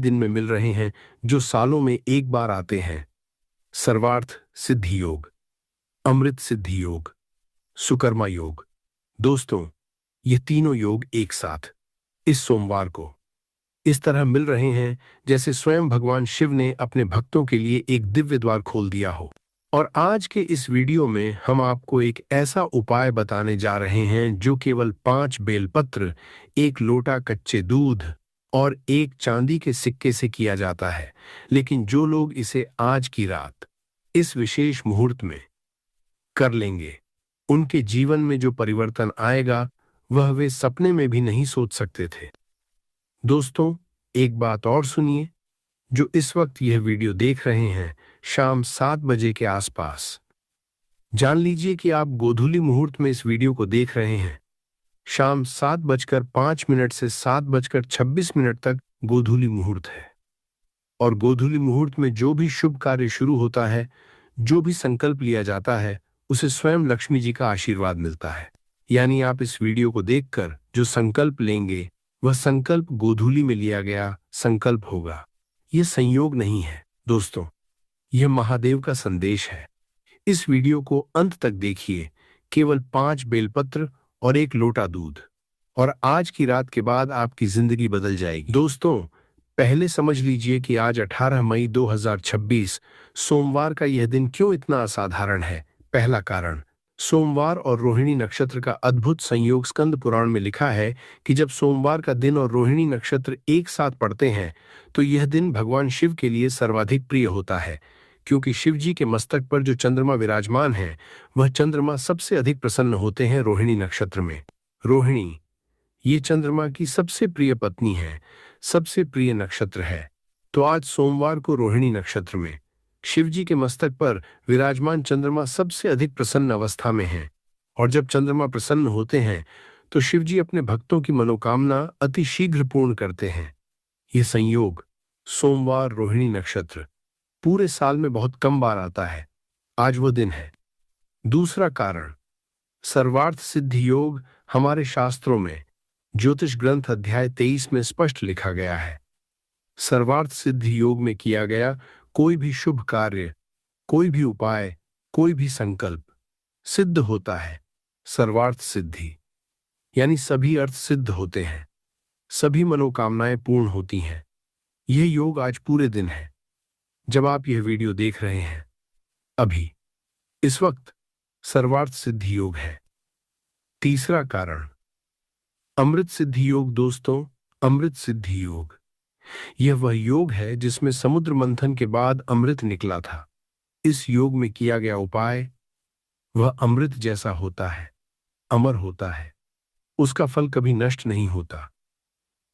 दिन में मिल रहे हैं जो सालों में एक बार आते हैं। सर्वार्थ सिद्धि योग, अमृत सिद्धि योग, सुकर्मा योग। दोस्तों, ये तीनों योग एक साथ इस सोमवार को इस तरह मिल रहे हैं जैसे स्वयं भगवान शिव ने अपने भक्तों के लिए एक दिव्य द्वार खोल दिया हो। और आज के इस वीडियो में हम आपको एक ऐसा उपाय बताने जा रहे हैं जो केवल 5 बेलपत्र, 1 लोटा कच्चे दूध और 1 चांदी के सिक्के से किया जाता है। लेकिन जो लोग इसे आज की रात इस विशेष मुहूर्त में कर लेंगे, उनके जीवन में जो परिवर्तन आएगा वह वे सपने में भी नहीं सोच सकते थे। दोस्तों, एक बात और सुनिए, जो इस वक्त यह वीडियो देख रहे हैं शाम 7 बजे के आसपास, जान लीजिए कि आप गोधूली मुहूर्त में इस वीडियो को देख रहे हैं। शाम 7:05 से 7:26 तक गोधूली मुहूर्त है। और गोधूली मुहूर्त में जो भी शुभ कार्य शुरू होता है, जो भी संकल्प लिया जाता है, उसे स्वयं लक्ष्मी जी का आशीर्वाद मिलता है। यानी आप इस वीडियो को देखकर जो संकल्प लेंगे वह संकल्प गोधूली में लिया गया संकल्प होगा। यह संयोग नहीं है दोस्तों, यह महादेव का संदेश है। इस वीडियो को अंत तक देखिए। केवल 5 बेलपत्र और 1 लोटा दूध, और आज की रात के बाद आपकी जिंदगी बदल जाएगी। दोस्तों, पहले समझ लीजिए कि आज 18 मई 2026 सोमवार का यह दिन क्यों इतना असाधारण है। पहला कारण, सोमवार और रोहिणी नक्षत्र का अद्भुत संयोग। स्कंद पुराण में लिखा है कि जब सोमवार का दिन और रोहिणी नक्षत्र एक साथ पड़ते हैं तो यह दिन भगवान शिव के लिए सर्वाधिक प्रिय होता है, क्योंकि शिव जी के मस्तक पर जो चंद्रमा विराजमान है वह चंद्रमा सबसे अधिक प्रसन्न होते हैं रोहिणी नक्षत्र में। रोहिणी ये चंद्रमा की सबसे प्रिय पत्नी है, सबसे प्रिय नक्षत्र है। तो आज सोमवार को रोहिणी नक्षत्र में शिव जी के मस्तक पर विराजमान चंद्रमा सबसे अधिक प्रसन्न अवस्था में है। और जब चंद्रमा प्रसन्न होते हैं तो शिव जी अपने भक्तों की मनोकामना अति शीघ्र पूर्ण करते हैं। यह संयोग सोमवार रोहिणी नक्षत्र पूरे साल में बहुत कम बार आता है। आज वो दिन है। दूसरा कारण, सर्वार्थ सिद्धि योग। हमारे शास्त्रों में ज्योतिष ग्रंथ अध्याय 23 में स्पष्ट लिखा गया है, सर्वार्थ सिद्धि योग में किया गया कोई भी शुभ कार्य, कोई भी उपाय, कोई भी संकल्प सिद्ध होता है। सर्वार्थ सिद्धि यानी सभी अर्थ सिद्ध होते हैं, सभी मनोकामनाएं पूर्ण होती हैं। यह योग आज पूरे दिन है जब आप यह वीडियो देख रहे हैं। अभी इस वक्त सर्वार्थ सिद्धि योग है। तीसरा कारण, अमृत सिद्धि योग। दोस्तों, अमृत सिद्धि योग यह वह योग है जिसमें समुद्र मंथन के बाद अमृत निकला था। इस योग में किया गया उपाय वह अमृत जैसा होता है, अमर होता है, उसका फल कभी नष्ट नहीं होता।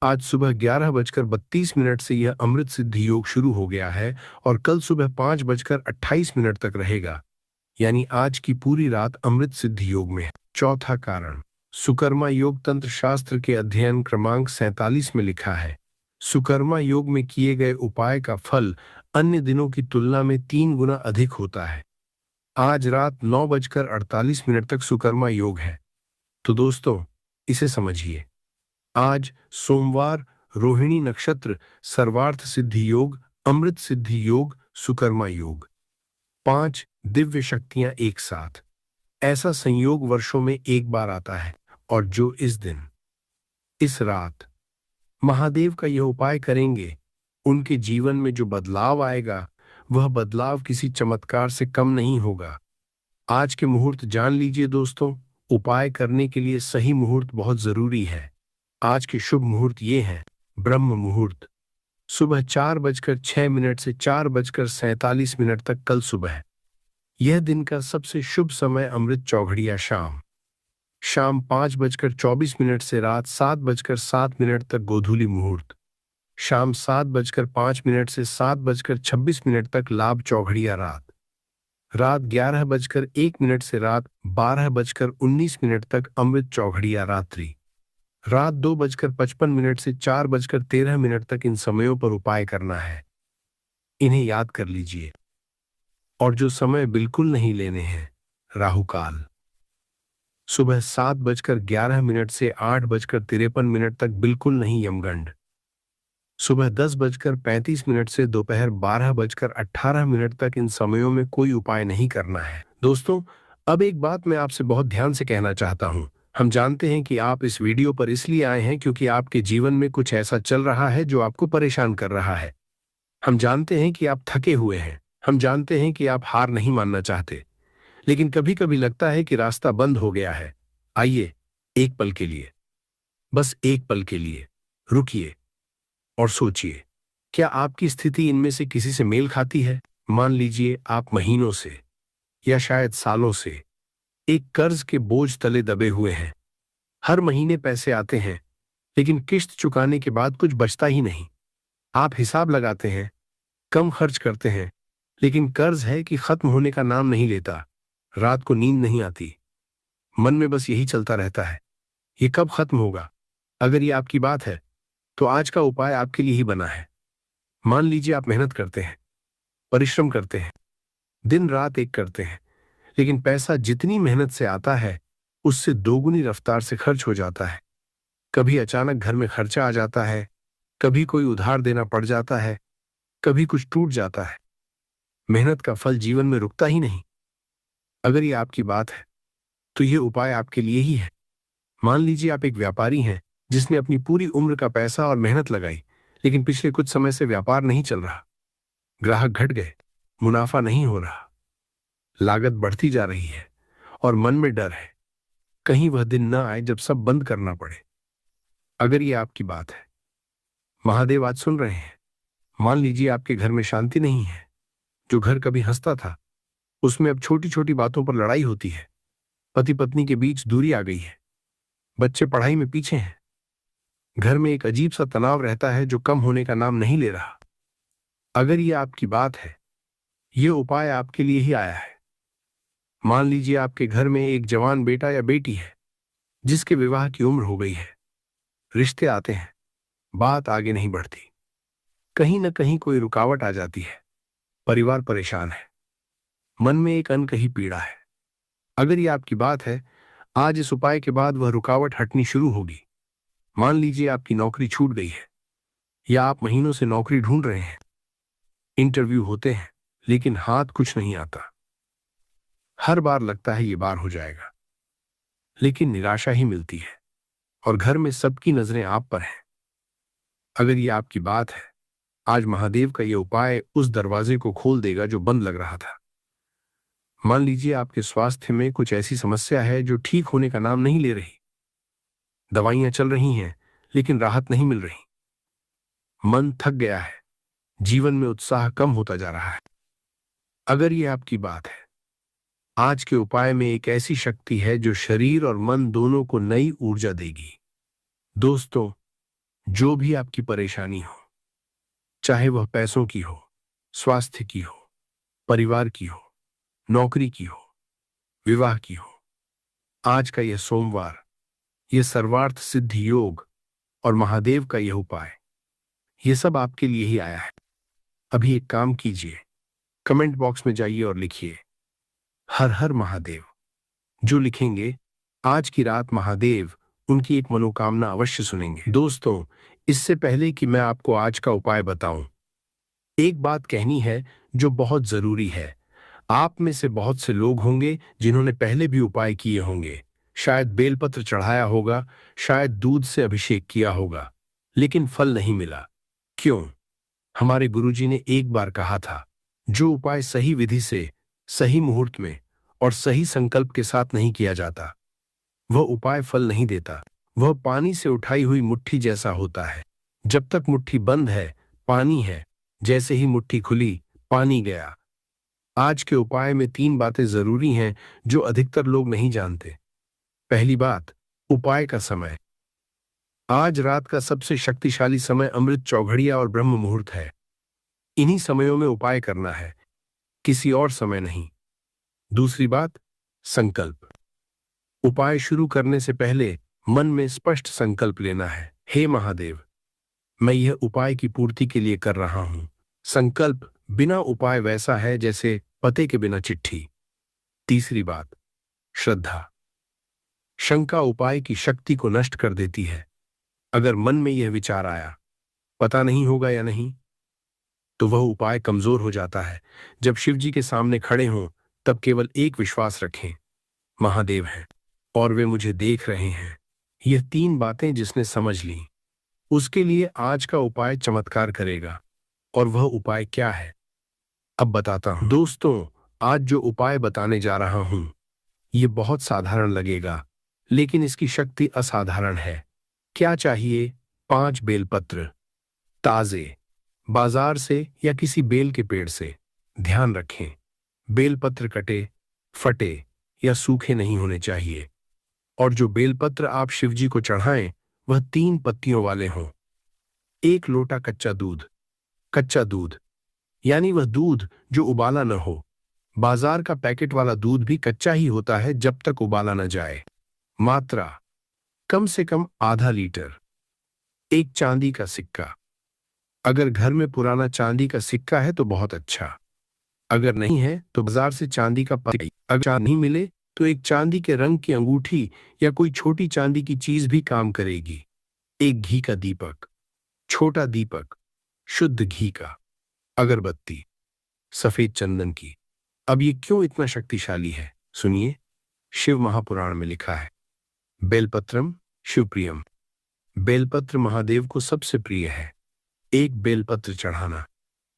आज सुबह 11:32 से यह अमृत सिद्धि योग शुरू हो गया है और कल सुबह 5:28 तक रहेगा। यानी आज की पूरी रात अमृत सिद्धि योग में है। चौथा कारण, सुकर्मा योग। तंत्र शास्त्र के अध्ययन क्रमांक 47 में लिखा है, सुकर्मा योग में किए गए उपाय का फल अन्य दिनों की तुलना में 3 गुना अधिक होता है। आज रात 9:48 तक सुकर्मा योग है। तो दोस्तों, इसे समझिए। आज सोमवार, रोहिणी नक्षत्र, सर्वार्थ सिद्धि योग, अमृत सिद्धि योग, सुकर्मा योग, 5 दिव्य शक्तियां एक साथ। ऐसा संयोग वर्षों में एक बार आता है। और जो इस दिन, इस रात महादेव का यह उपाय करेंगे, उनके जीवन में जो बदलाव आएगा वह बदलाव किसी चमत्कार से कम नहीं होगा। आज के मुहूर्त जान लीजिए दोस्तों। उपाय करने के लिए सही मुहूर्त बहुत जरूरी है। आज के शुभ मुहूर्त ये हैं, ब्रह्म मुहूर्त सुबह 4:06 से 4:47 तक कल सुबह। यह दिन का सबसे शुभ समय अमृत चौघड़िया शाम 5:24 से रात 7:07 तक गोधूली मुहूर्त, शाम 7:05 से 7:26 तक लाभ चौघड़िया रात 11:01 से रात 12:19 तक अमृत चौघड़िया रात्रि, रात 2:55 से 4:13 तक इन समयों पर उपाय करना है। इन्हें याद कर लीजिए। और जो समय बिल्कुल नहीं लेने हैं, राहु काल सुबह 7:11 से 8:53 तक बिल्कुल नहीं। यमगंड सुबह 10:35 से दोपहर 12:18 तक इन समयों में कोई उपाय नहीं करना है। दोस्तों, अब एक बात मैं आपसे बहुत ध्यान से कहना चाहता हूं। हम जानते हैं कि आप इस वीडियो पर इसलिए आए हैं क्योंकि आपके जीवन में कुछ ऐसा चल रहा है जो आपको परेशान कर रहा है। हम जानते हैं कि आप थके हुए हैं। हम जानते हैं कि आप हार नहीं मानना चाहते, लेकिन कभी कभी लगता है कि रास्ता बंद हो गया है। आइए, एक पल के लिए, बस एक पल के लिए रुकिए और सोचिए, क्या आपकी स्थिति इनमें से किसी से मेल खाती है? मान लीजिए आप महीनों से या शायद सालों से एक कर्ज के बोझ तले दबे हुए हैं। हर महीने पैसे आते हैं, लेकिन किश्त चुकाने के बाद कुछ बचता ही नहीं। आप हिसाब लगाते हैं, कम खर्च करते हैं, लेकिन कर्ज है कि खत्म होने का नाम नहीं लेता। रात को नींद नहीं आती, मन में बस यही चलता रहता है, ये कब खत्म होगा? अगर ये आपकी बात है, तो आज का उपाय आपके लिए ही बना है। मान लीजिए आप मेहनत करते हैं, परिश्रम करते हैं, दिन रात एक करते हैं, लेकिन पैसा जितनी मेहनत से आता है उससे दोगुनी रफ्तार से खर्च हो जाता है। कभी अचानक घर में खर्चा आ जाता है, कभी कोई उधार देना पड़ जाता है, कभी कुछ टूट जाता है। मेहनत का फल जीवन में रुकता ही नहीं। अगर ये आपकी बात है, तो ये उपाय आपके लिए ही है। मान लीजिए आप एक व्यापारी हैं जिसने अपनी पूरी उम्र का पैसा और मेहनत लगाई, लेकिन पिछले कुछ समय से व्यापार नहीं चल रहा। ग्राहक घट गए, मुनाफा नहीं हो रहा, लागत बढ़ती जा रही है और मन में डर है, कहीं वह दिन न आए जब सब बंद करना पड़े। अगर ये आपकी बात है, महादेव आज सुन रहे हैं। मान लीजिए आपके घर में शांति नहीं है। जो घर कभी हंसता था, उसमें अब छोटी छोटी बातों पर लड़ाई होती है। पति पत्नी के बीच दूरी आ गई है, बच्चे पढ़ाई में पीछे हैं, घर में एक अजीब सा तनाव रहता है जो कम होने का नाम नहीं ले रहा। अगर ये आपकी बात है, ये उपाय आपके लिए ही आया है। मान लीजिए आपके घर में एक जवान बेटा या बेटी है जिसके विवाह की उम्र हो गई है। रिश्ते आते हैं, बात आगे नहीं बढ़ती, कहीं ना कहीं कोई रुकावट आ जाती है। परिवार परेशान है, मन में एक अनकही पीड़ा है। अगर ये आपकी बात है, आज इस उपाय के बाद वह रुकावट हटनी शुरू होगी। मान लीजिए आपकी नौकरी छूट गई है, या आप महीनों से नौकरी ढूंढ रहे हैं। इंटरव्यू होते हैं, लेकिन हाथ कुछ नहीं आता। हर बार लगता है ये बार हो जाएगा, लेकिन निराशा ही मिलती है और घर में सबकी नजरें आप पर हैं। अगर ये आपकी बात है, आज महादेव का ये उपाय उस दरवाजे को खोल देगा जो बंद लग रहा था। मान लीजिए आपके स्वास्थ्य में कुछ ऐसी समस्या है जो ठीक होने का नाम नहीं ले रही। दवाइयां चल रही हैं, लेकिन राहत नहीं मिल रही। मन थक गया है, जीवन में उत्साह कम होता जा रहा है। अगर ये आपकी बात है, आज के उपाय में एक ऐसी शक्ति है जो शरीर और मन दोनों को नई ऊर्जा देगी। दोस्तों, जो भी आपकी परेशानी हो, चाहे वह पैसों की हो, स्वास्थ्य की हो, परिवार की हो, नौकरी की हो, विवाह की हो, आज का यह सोमवार, यह सर्वार्थ सिद्धि योग और महादेव का यह उपाय, यह सब आपके लिए ही आया है। अभी एक काम कीजिए, कमेंट बॉक्स में जाइए और लिखिए हर हर महादेव। जो लिखेंगे, आज की रात महादेव उनकी एक मनोकामना अवश्य सुनेंगे। दोस्तों, इससे पहले कि मैं आपको आज का उपाय बताऊं, एक बात कहनी है जो बहुत जरूरी है। आप में से बहुत से लोग होंगे जिन्होंने पहले भी उपाय किए होंगे। शायद बेलपत्र चढ़ाया होगा, शायद दूध से अभिषेक किया होगा, लेकिन फल नहीं मिला। क्यों? हमारे गुरुजी ने एक बार कहा था, जो उपाय सही विधि से, सही मुहूर्त में और सही संकल्प के साथ नहीं किया जाता, वह उपाय फल नहीं देता। वह पानी से उठाई हुई मुट्ठी जैसा होता है। जब तक मुट्ठी बंद है, पानी है। जैसे ही मुट्ठी खुली, पानी गया। आज के उपाय में 3 बातें जरूरी हैं जो अधिकतर लोग नहीं जानते। पहली बात, उपाय का समय। आज रात का सबसे शक्तिशाली समय अमृत चौघड़िया और ब्रह्म मुहूर्त है। इन्हीं समयों में उपाय करना है, किसी और समय नहीं। दूसरी बात, संकल्प। उपाय शुरू करने से पहले मन में स्पष्ट संकल्प लेना है। हे महादेव, मैं यह उपाय की पूर्ति के लिए कर रहा हूं। संकल्प बिना उपाय वैसा है जैसे पते के बिना चिट्ठी। तीसरी बात, श्रद्धा। शंका उपाय की शक्ति को नष्ट कर देती है। अगर मन में यह विचार आया, पता नहीं होगा या नहीं, तो वह उपाय कमजोर हो जाता है। जब शिव जी के सामने खड़े हों, तब केवल एक विश्वास रखें, महादेव हैं और वे मुझे देख रहे हैं। यह 3 बातें जिसने समझ ली, उसके लिए आज का उपाय चमत्कार करेगा। और वह उपाय क्या है, अब बताता हूं। दोस्तों, आज जो उपाय बताने जा रहा हूं, यह बहुत साधारण लगेगा, लेकिन इसकी शक्ति असाधारण है। क्या चाहिए? 5 बेलपत्र, ताजे, बाजार से या किसी बेल के पेड़ से। ध्यान रखें, बेलपत्र कटे, फटे या सूखे नहीं होने चाहिए। और जो बेलपत्र आप शिवजी को चढ़ाएं, वह 3 पत्तियों वाले हों। 1 लोटा कच्चा दूध। कच्चा दूध यानी वह दूध जो उबाला न हो। बाजार का पैकेट वाला दूध भी कच्चा ही होता है जब तक उबाला न जाए। मात्रा कम से कम आधा लीटर। 1 चांदी का सिक्का। अगर घर में पुराना चांदी का सिक्का है तो बहुत अच्छा, अगर नहीं है तो बाजार से चांदी का पत्ती। अगर चांदी नहीं मिले तो एक चांदी के रंग की अंगूठी या कोई छोटी चांदी की चीज भी काम करेगी। 1 घी का दीपक, छोटा दीपक, शुद्ध घी का। अगरबत्ती, सफेद चंदन की। अब ये क्यों इतना शक्तिशाली है, सुनिए। शिव महापुराण में लिखा है, बेलपत्रम शिवप्रियम। बेलपत्र महादेव को सबसे प्रिय है। 1 बेलपत्र चढ़ाना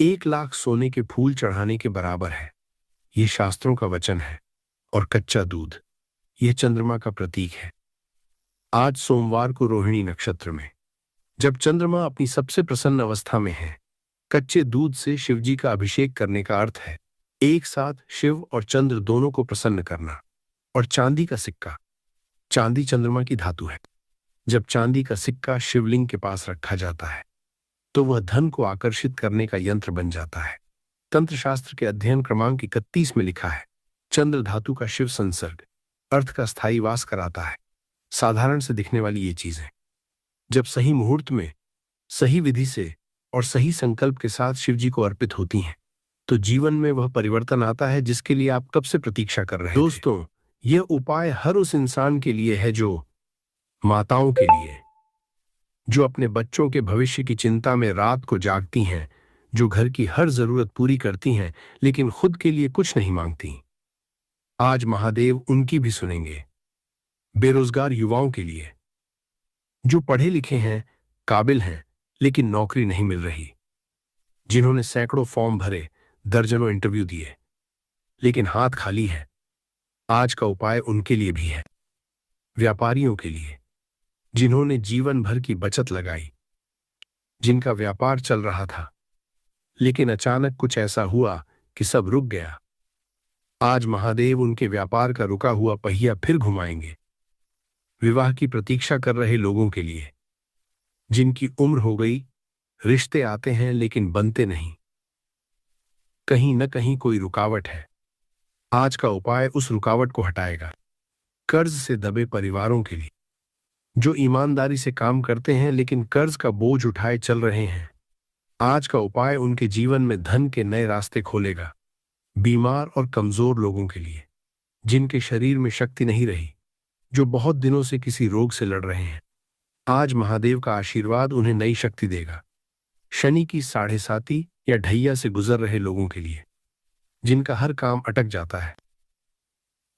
1 लाख सोने के फूल चढ़ाने के बराबर है। ये शास्त्रों का वचन है। और कच्चा दूध, यह चंद्रमा का प्रतीक है। आज सोमवार को रोहिणी नक्षत्र में, जब चंद्रमा अपनी सबसे प्रसन्न अवस्था में है, कच्चे दूध से शिवजी का अभिषेक करने का अर्थ है एक साथ शिव और चंद्र दोनों को प्रसन्न करना। और चांदी का सिक्का, चांदी चंद्रमा की धातु है। जब चांदी का सिक्का शिवलिंग के पास रखा जाता है, तो वह धन को आकर्षित करने का यंत्र बन जाता है। तंत्र शास्त्र के अध्ययन क्रमांक 31 में लिखा है, चंद्र धातु का शिव संसर्ग अर्थ का स्थायी वास कराता है। साधारण से दिखने वाली ये चीजें जब सही मुहूर्त में, सही विधि से और सही संकल्प के साथ शिवजी को अर्पित होती हैं, तो जीवन में वह परिवर्तन आता है जिसके लिए आप कब से प्रतीक्षा कर रहे थे। दोस्तों, यह उपाय हर उस इंसान के लिए है, जो माताओं के लिए, जो अपने बच्चों के भविष्य की चिंता में रात को जागती हैं, जो घर की हर जरूरत पूरी करती हैं लेकिन खुद के लिए कुछ नहीं मांगती। आज महादेव उनकी भी सुनेंगे। बेरोजगार युवाओं के लिए, जो पढ़े लिखे हैं, काबिल हैं, लेकिन नौकरी नहीं मिल रही, जिन्होंने सैकड़ों फॉर्म भरे, दर्जनों इंटरव्यू दिए, लेकिन हाथ खाली है, आज का उपाय उनके लिए भी है। व्यापारियों के लिए, जिन्होंने जीवन भर की बचत लगाई, जिनका व्यापार चल रहा था, लेकिन अचानक कुछ ऐसा हुआ कि सब रुक गया, आज महादेव उनके व्यापार का रुका हुआ पहिया फिर घुमाएंगे। विवाह की प्रतीक्षा कर रहे लोगों के लिए, जिनकी उम्र हो गई, रिश्ते आते हैं लेकिन बनते नहीं, कहीं न कहीं कोई रुकावट है, आज का उपाय उस रुकावट को हटाएगा। कर्ज से दबे परिवारों के लिए, जो ईमानदारी से काम करते हैं लेकिन कर्ज का बोझ उठाए चल रहे हैं, आज का उपाय उनके जीवन में धन के नए रास्ते खोलेगा। बीमार और कमजोर लोगों के लिए, जिनके शरीर में शक्ति नहीं रही, जो बहुत दिनों से किसी रोग से लड़ रहे हैं, आज महादेव का आशीर्वाद उन्हें नई शक्ति देगा। शनि की 7.5 या ढैया से गुजर रहे लोगों के लिए, जिनका हर काम अटक जाता है,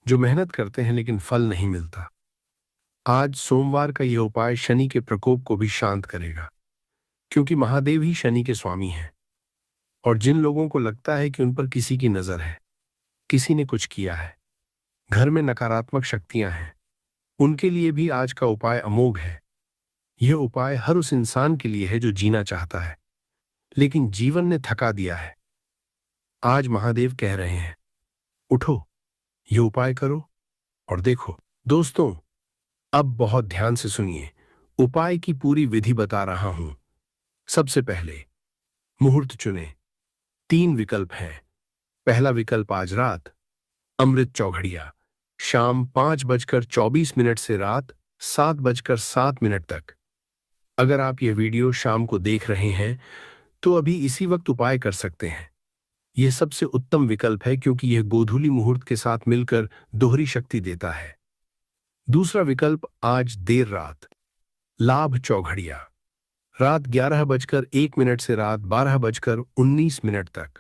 जो मेहनत करते हैं लेकिन फल नहीं मिलता, आज सोमवार का यह उपाय शनि के प्रकोप को भी शांत करेगा, क्योंकि महादेव ही शनि के स्वामी हैं। और जिन लोगों को लगता है कि उन पर किसी की नजर है, किसी ने कुछ किया है, घर में नकारात्मक शक्तियां हैं, उनके लिए भी आज का उपाय अमोघ है। यह उपाय हर उस इंसान के लिए है जो जीना चाहता है, लेकिन जीवन ने थका दिया है। आज महादेव कह रहे हैं, उठो, यह उपाय करो और देखो। दोस्तों, अब बहुत ध्यान से सुनिए, उपाय की पूरी विधि बता रहा हूं। सबसे पहले मुहूर्त चुने। 3 विकल्प हैं। पहला विकल्प आज रात, अमृत चौघड़िया, शाम 5:24 से रात 7:07 तक। अगर आप यह वीडियो शाम को देख रहे हैं तो अभी इसी वक्त उपाय कर सकते हैं। यह सबसे उत्तम विकल्प है क्योंकि यह गोधूली मुहूर्त के साथ मिलकर दोहरी शक्ति देता है। दूसरा विकल्प आज देर रात, लाभ चौघड़िया, रात 11 बजकर 1 मिनट से रात 12 बजकर 19 मिनट तक।